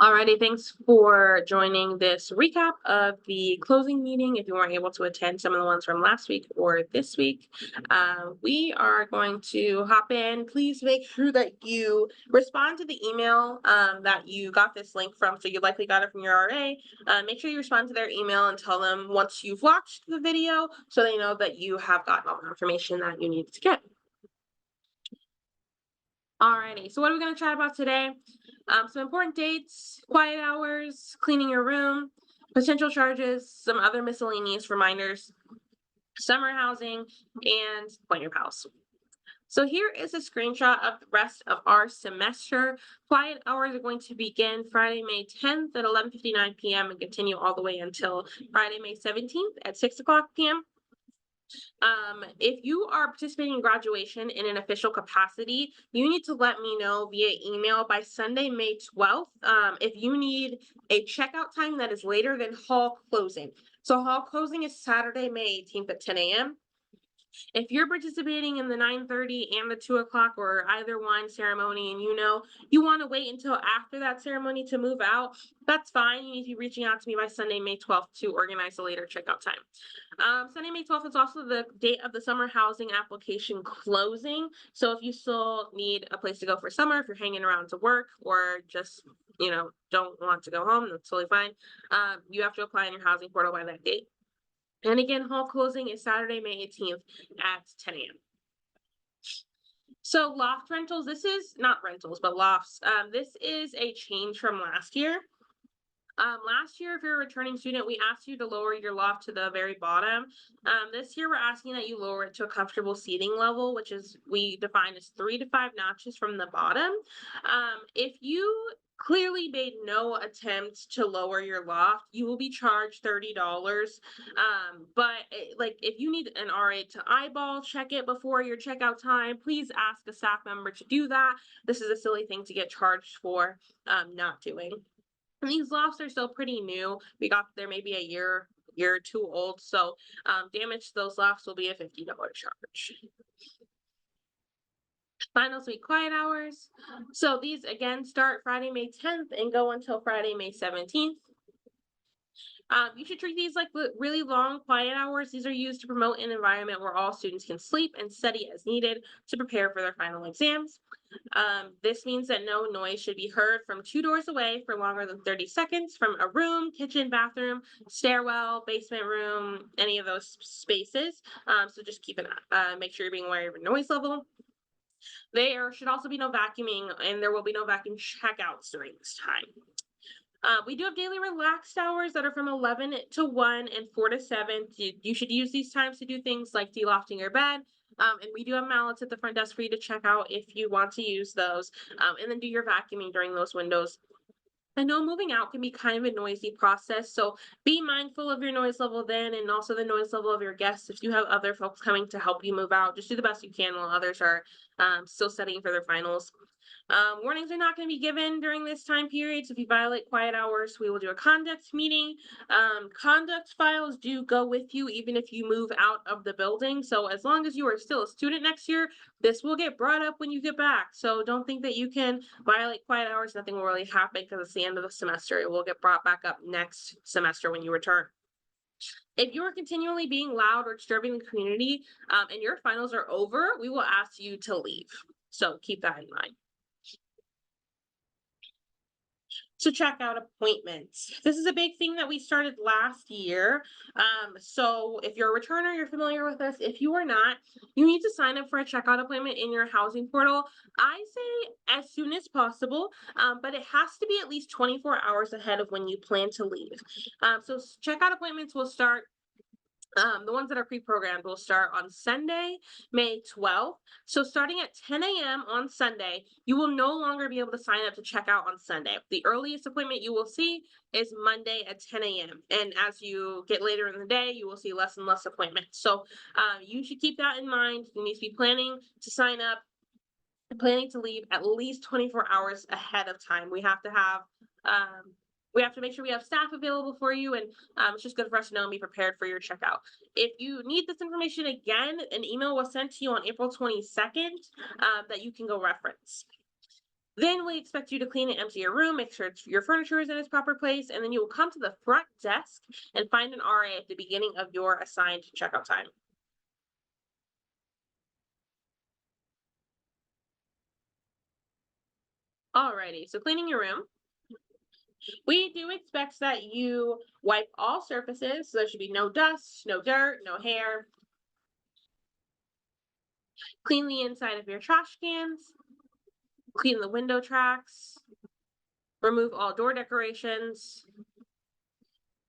Alrighty, thanks for joining this recap of the closing meeting. If you weren't able to attend some of the ones from last week or this week, we are going to hop in. Please make sure that you respond to the email that you got this link from. So you likely got it from your RA. Make sure you respond to their email and tell them once you've watched the video so they know that you have gotten all the information that you need to get. Alrighty, so what are we going to chat about today? Some important dates, quiet hours, cleaning your room, potential charges, some other miscellaneous reminders, summer housing, and plan your house. So here is a screenshot of the rest of our semester. Quiet hours are going to begin Friday, May 10th at 11:59 p.m. and continue all the way until Friday, May 17th at 6 o'clock p.m. If you are participating in graduation in an official capacity, you need to let me know via email by Sunday, May 12th. If you need a checkout time that is later than hall closing. So hall closing is Saturday, May 18th at 10 a.m. If you're participating in the 9:30 and the 2 o'clock or either one ceremony and you want to wait until after that ceremony to move out, that's fine. You need to be reaching out to me by Sunday, May 12th to organize a later checkout time. Sunday, May 12th is also the date of the summer housing application closing. So if you still need a place to go for summer, if you're hanging around to work or just don't want to go home, that's totally fine. You have to apply in your housing portal by that date. And again, hall closing is Saturday, May 18th at 10 a.m. So loft rentals, this is not rentals, but lofts. This is a change from last year. Last year, if you're a returning student, we asked you to lower your loft to the very bottom. This year, we're asking that you lower it to a comfortable seating level, which is we define as 3 to 5 notches from the bottom. If you clearly made no attempt to lower your loft, you will be charged $30. Like if you need an RA to eyeball check it before your checkout time, please ask a staff member to do that. This is a silly thing to get charged for not doing. And these lofts are still pretty new. We got there maybe a year or two old. So damage to those lofts will be a $50 charge. Final suite quiet hours. So these again start Friday, May 10th and go until Friday, May 17th. You should treat these like really long quiet hours. These are used to promote an environment where all students can sleep and study as needed to prepare for their final exams. This means that no noise should be heard from 2 doors away for longer than 30 seconds from a room, kitchen, bathroom, stairwell, basement room, any of those spaces. So just make sure you're being aware of your noise level. There should also be no vacuuming and there will be no vacuum checkouts during this time. We do have daily relaxed hours that are from 11 to 1 and 4 to 7. You should use these times to do things like delofting your bed. And we do have mallets at the front desk for you to check out if you want to use those. And then do your vacuuming during those windows. I know moving out can be kind of a noisy process, so be mindful of your noise level then and also the noise level of your guests. If you have other folks coming to help you move out, just do the best you can while others are still studying for their finals. Warnings are not going to be given during this time period. So if you violate quiet hours, we will do a conduct meeting. Conduct files do go with you even if you move out of the building. So as long as you are still a student next year, this will get brought up when you get back. So don't think that you can violate quiet hours. Nothing will really happen because it's the end of the semester. It will get brought back up next semester when you return. If you are continually being loud or disturbing the community and your finals are over, we will ask you to leave. So keep that in mind. To check out appointments. This is a big thing that we started last year. So if you're a returner, you're familiar with this. If you are not, you need to sign up for a checkout appointment in your housing portal. I say as soon as possible, but it has to be at least 24 hours ahead of when you plan to leave. So checkout appointments will start the ones that are pre-programmed will start on Sunday, May 12th. So starting at 10 a.m. on Sunday, you will no longer be able to sign up to check out on Sunday. The earliest appointment you will see is Monday at 10 a.m. And as you get later in the day, you will see less and less appointments. So you should keep that in mind. You need to be planning to sign up, planning to leave at least 24 hours ahead of time. We have to make sure we have staff available for you, and it's just good for us to know and be prepared for your checkout. If you need this information again, an email was sent to you on April 22nd that you can go reference. Then we expect you to clean and empty your room, make sure your furniture is in its proper place, and then you will come to the front desk and find an RA at the beginning of your assigned checkout time. Alrighty, so cleaning your room. We do expect that you wipe all surfaces, so there should be no dust, no dirt, no hair. Clean the inside of your trash cans, clean the window tracks, remove all door decorations,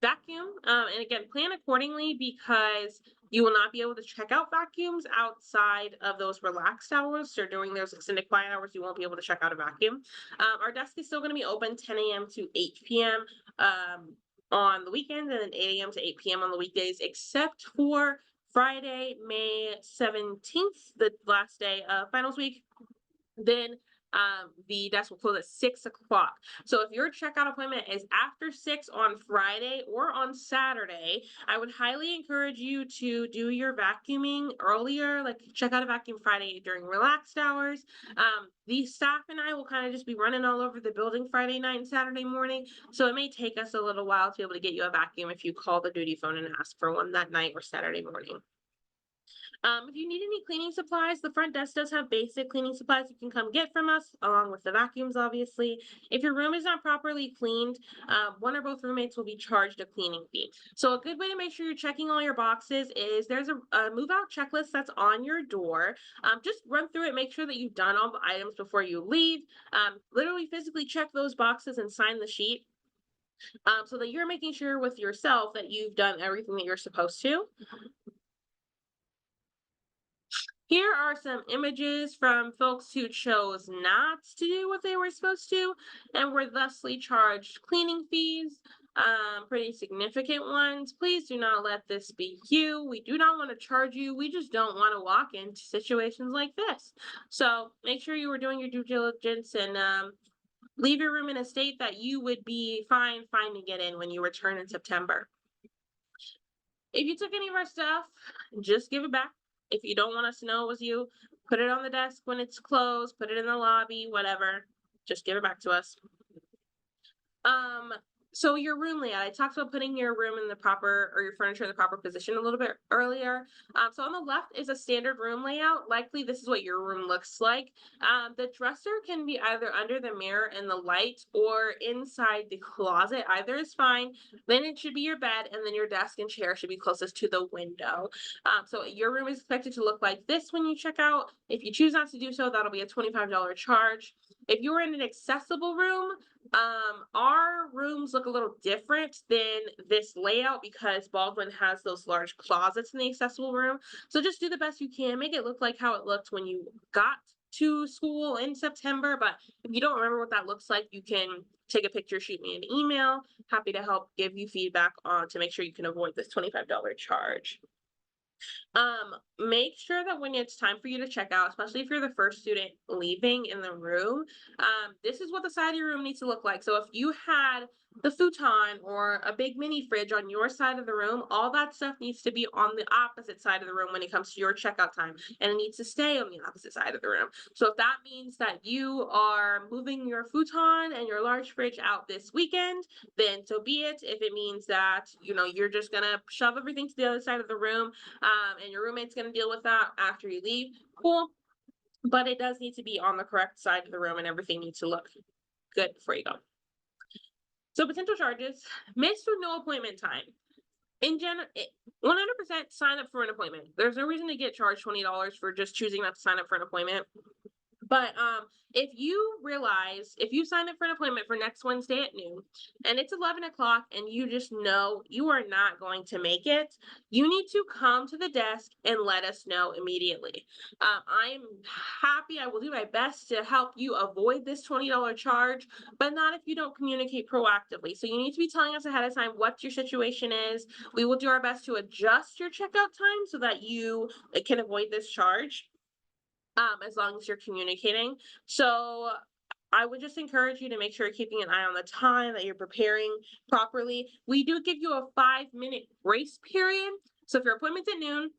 vacuum, and again, plan accordingly because you will not be able to check out vacuums outside of those relaxed hours. So during those extended quiet hours, you won't be able to check out a vacuum. Our desk is still going to be open 10 a.m. to 8 p.m. On the weekends, and then 8 a.m. to 8 p.m. on the weekdays, except for Friday, May 17th, the last day of finals week. Then the desk will close at 6 o'clock. So if your checkout appointment is after 6 on Friday or on Saturday, I would highly encourage you to do your vacuuming earlier, like check out a vacuum Friday during relaxed hours. The staff and I will kind of just be running all over the building Friday night and Saturday morning. So it may take us a little while to be able to get you a vacuum if you call the duty phone and ask for one that night or Saturday morning. If you need any cleaning supplies, the front desk does have basic cleaning supplies you can come get from us, along with the vacuums, obviously. If your room is not properly cleaned, one or both roommates will be charged a cleaning fee. So a good way to make sure you're checking all your boxes is there's a move-out checklist that's on your door. Just run through it, make sure that you've done all the items before you leave. Literally physically check those boxes and sign the sheet. So that you're making sure with yourself that you've done everything that you're supposed to. Here are some images from folks who chose not to do what they were supposed to and were thusly charged cleaning fees, pretty significant ones. Please do not let this be you. We do not want to charge you. We just don't want to walk into situations like this. So make sure you are doing your due diligence and leave your room in a state that you would be fine finding it in when you return in September. If you took any of our stuff, just give it back. If you don't want us to know it was you, put it on the desk when it's closed, put it in the lobby, whatever. Just give it back to us. So your room layout, I talked about putting your room in the proper, or your furniture in the proper position a little bit earlier. So on the left is a standard room layout. Likely this is what your room looks like. The dresser can be either under the mirror and the light or inside the closet. Either is fine. Then it should be your bed, and then your desk and chair should be closest to the window. So your room is expected to look like this when you check out. If you choose not to do so, that'll be a $25 charge. If you're in an accessible room, our rooms look a little different than this layout because Baldwin has those large closets in the accessible room. So just do the best you can. Make it look like how it looked when you got to school in September. But if you don't remember what that looks like, you can take a picture, shoot me an email. Happy to help give you feedback on to make sure you can avoid this $25 charge. Make sure that when it's time for you to check out, especially if you're the first student leaving in the room, this is what the side of your room needs to look like. So if you had the futon or a big mini fridge on your side of the room, all that stuff needs to be on the opposite side of the room when it comes to your checkout time, and it needs to stay on the opposite side of the room. So if that means that you are moving your futon and your large fridge out this weekend, then so be it. If it means that, you're just gonna shove everything to the other side of the room, and your roommate's going to deal with that after you leave, cool. But it does need to be on the correct side of the room, and everything needs to look good before you go. So potential charges: missed or no appointment time. In general, 100% sign up for an appointment. There's no reason to get charged $20 for just choosing not to sign up for an appointment. But if you sign up for an appointment for next Wednesday at noon and it's 11 o'clock and you just know you are not going to make it, you need to come to the desk and let us know immediately. I'm happy. I will do my best to help you avoid this $20 charge, but not if you don't communicate proactively. So you need to be telling us ahead of time what your situation is. We will do our best to adjust your checkout time so that you can avoid this charge. As long as you're communicating. So I would just encourage you to make sure you're keeping an eye on the time, that you're preparing properly. We do give you a 5-minute grace period. So if your appointment's at noon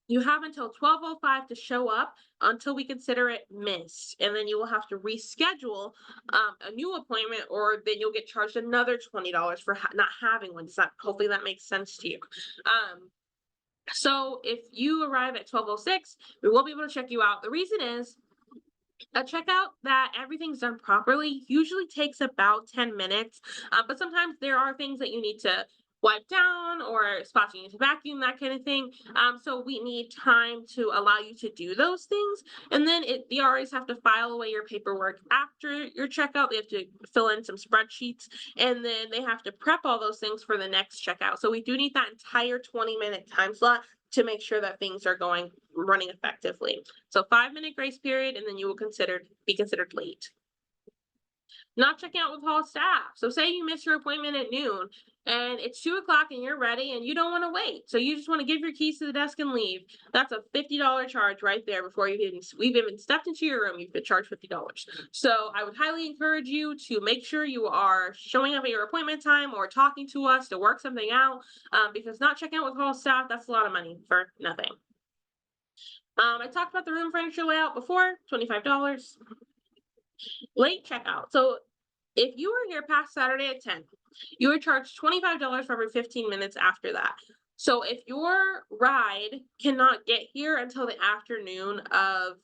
You have until 12:05 to show up until we consider it missed, and then you will have to reschedule a new appointment, or then you'll get charged another $20 for not having one. Does that hopefully that makes sense to you? So if you arrive at 12:06, we will be able to check you out. The reason is a checkout that everything's done properly usually takes about 10 minutes, but sometimes there are things that you need to wipe down or spots you need to vacuum, that kind of thing. So we need time to allow you to do those things. And then the RAs have to file away your paperwork after your checkout. They have to fill in some spreadsheets, and then they have to prep all those things for the next checkout. So we do need that entire 20-minute time slot to make sure that things are running effectively. So 5-minute grace period, and then you will be considered late. Not checking out with hall staff. So say you miss your appointment at noon and it's 2 o'clock and you're ready and you don't want to wait. So you just want to give your keys to the desk and leave. That's a $50 charge right there before we've even stepped into your room. You've been charged $50. So I would highly encourage you to make sure you are showing up at your appointment time or talking to us to work something out, because not checking out with hall staff, that's a lot of money for nothing. I talked about the room furniture layout before, $25. Late checkout. So if you were here past Saturday at 10, you are charged $25 for every 15 minutes after that. So if your ride cannot get here until the afternoon of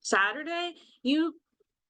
Saturday, you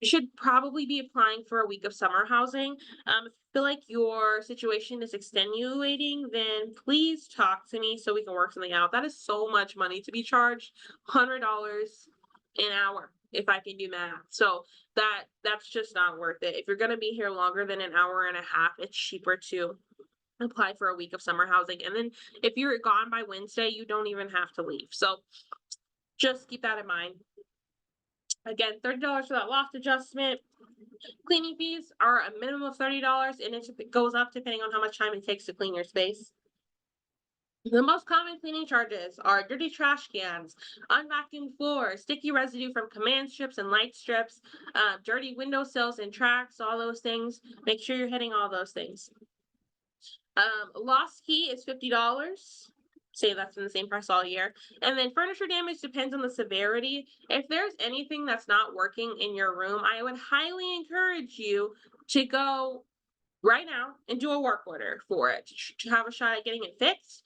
should probably be applying for a week of summer housing. If you feel like your situation is extenuating, then please talk to me so we can work something out. That is so much money to be charged, $100 an hour if I can do math. So that's just not worth it. If you're going to be here longer than an hour and a half, it's cheaper to apply for a week of summer housing. And then if you're gone by Wednesday, you don't even have to leave. So just keep that in mind. Again, $30 for that loft adjustment. Cleaning fees are a minimum of $30, and it goes up depending on how much time it takes to clean your space. The most common cleaning charges are dirty trash cans, unvacuumed floors, sticky residue from command strips and light strips, dirty windowsills and tracks, all those things. Make sure you're hitting all those things. Lost key is $50. Say that's in the same price all year. And then furniture damage depends on the severity. If there's anything that's not working in your room, I would highly encourage you to go right now and do a work order for it to have a shot at getting it fixed.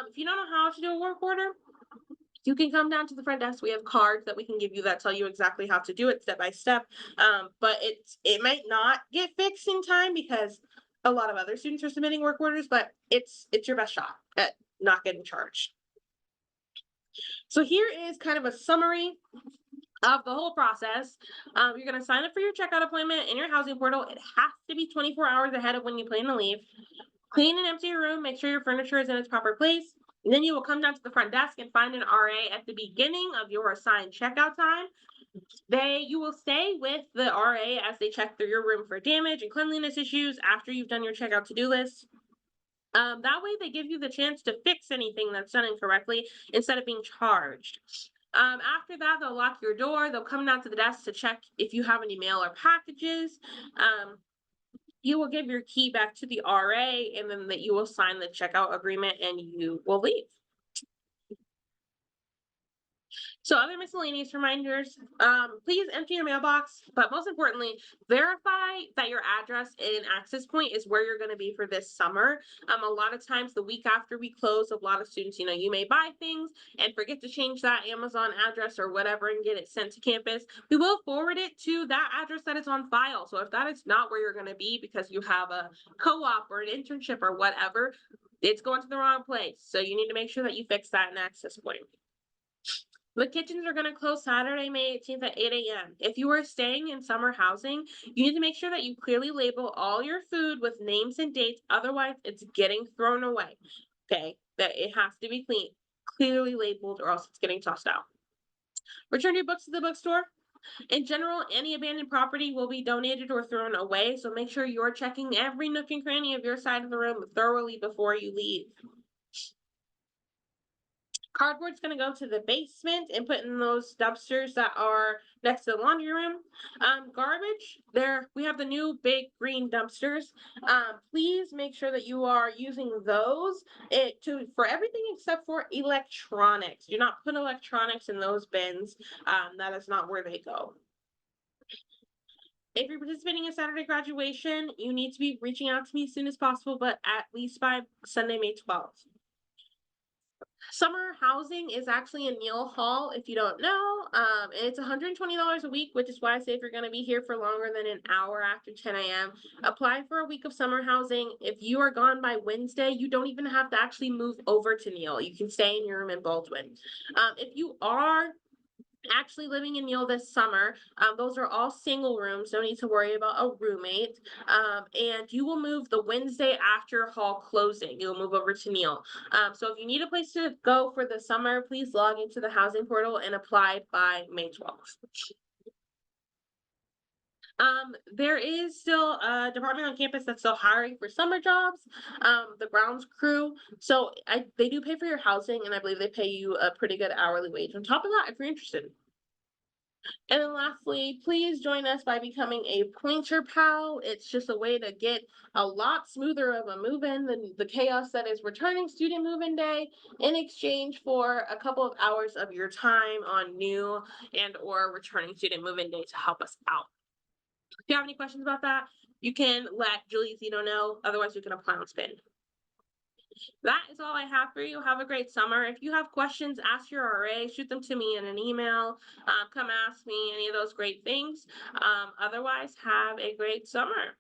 If you don't know how to do a work order, you can come down to the front desk. We have cards that we can give you that tell you exactly how to do it step by step. But it might not get fixed in time because a lot of other students are submitting work orders, but it's your best shot at not getting charged. So here is kind of a summary of the whole process. You're going to sign up for your checkout appointment in your housing portal. It has to be 24 hours ahead of when you plan to leave. Clean and empty your room. Make sure your furniture is in its proper place. And then you will come down to the front desk and find an RA at the beginning of your assigned checkout time. You will stay with the RA as they check through your room for damage and cleanliness issues after you've done your checkout to-do list. That way they give you the chance to fix anything that's done incorrectly instead of being charged. After that, they'll lock your door. They'll come down to the desk to check if you have any mail or packages. You will give your key back to the RA, and then that you will sign the checkout agreement and you will leave. So other miscellaneous reminders, please empty your mailbox, but most importantly, verify that your address and access point is where you're going to be for this summer. A lot of times the week after we close, a lot of students, you may buy things and forget to change that Amazon address or whatever and get it sent to campus. We will forward it to that address that is on file. So if that is not where you're going to be because you have a co-op or an internship or whatever, it's going to the wrong place. So you need to make sure that you fix that in access point. The kitchens are going to close Saturday, May 18th at 8 a.m. If you are staying in summer housing, you need to make sure that you clearly label all your food with names and dates. Otherwise, it's getting thrown away. Okay, that it has to be clearly labeled, or else it's getting tossed out. Return your books to the bookstore. In general, any abandoned property will be donated or thrown away, so make sure you're checking every nook and cranny of your side of the room thoroughly before you leave. Cardboard's gonna go to the basement and put in those dumpsters that are next to the laundry room. Garbage, we have the new big green dumpsters. Please make sure that you are using those for everything except for electronics. Do not put electronics in those bins. That is not where they go. If you're participating in Saturday graduation, you need to be reaching out to me as soon as possible, but at least by Sunday, May 12th. Summer housing is actually in Neal Hall, if you don't know. It's $120 a week, which is why I say if you're going to be here for longer than an hour after 10 a.m., apply for a week of summer housing. If you are gone by Wednesday, you don't even have to actually move over to Neal. You can stay in your room in Baldwin. If you are actually living in Neal this summer, those are all single rooms. No need to worry about a roommate. And you will move the Wednesday after hall closing. You'll move over to Neal. So if you need a place to go for the summer, please log into the housing portal and apply by May 12th. There is still a department on campus that's still hiring for summer jobs, the grounds crew. So they do pay for your housing, and I believe they pay you a pretty good hourly wage on top of that if you're interested. And then lastly, please join us by becoming a Pointer Pal. It's just a way to get a lot smoother of a move-in than the chaos that is returning student move-in day in exchange for a couple of hours of your time on new and or returning student move-in day to help us out. If you have any questions about that, you can let Julie Zito know. Otherwise, you can apply on Spin. That is all I have for you. Have a great summer. If you have questions, ask your RA, shoot them to me in an email. Come ask me any of those great things. Otherwise, have a great summer.